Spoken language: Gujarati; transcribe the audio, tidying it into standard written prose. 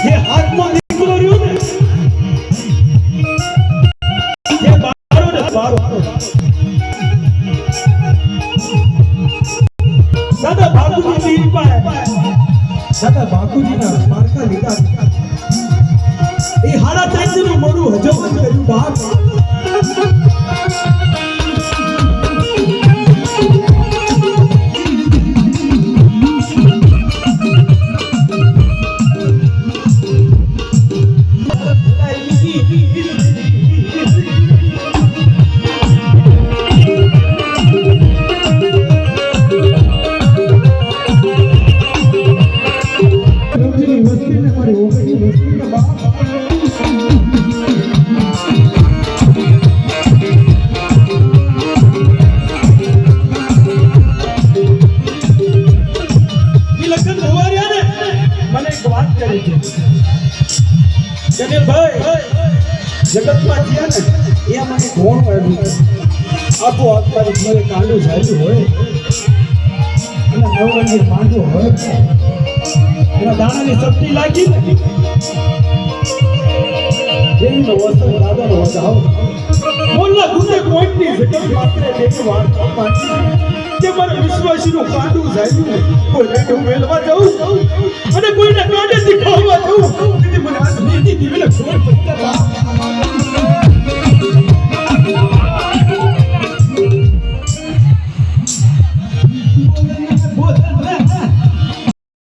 જે હાથમાં નીકળો રહ્યો ને જે બારો ને બારો દાદા બાપુજી ની પાસે દાદા બાપુજીના માર્કા લીધા એ હાડા ત્રણ મોડું હજમ કર્યું બાપ જગતમાં થયા ને એ મને કોણ આવ્યું આપો આપવાની જીવે કાંડું જાયું હોય અને નવરંગી માંડવો હોય એના દાણાની શક્તિ લાગી ને એનો વસ્તુ દાદાનો વસાવ મોલ્લા ગુને કોઈની જગત માત્ર એક વાર્તા પાછી કે મારે વિશ્વાસીનું કાંડું જાયું કોઈને હું મેળવા જાઉં અને કોઈને કાંડે શીખવવા જાઉં મને આ નીતિ દિવેલા ખબર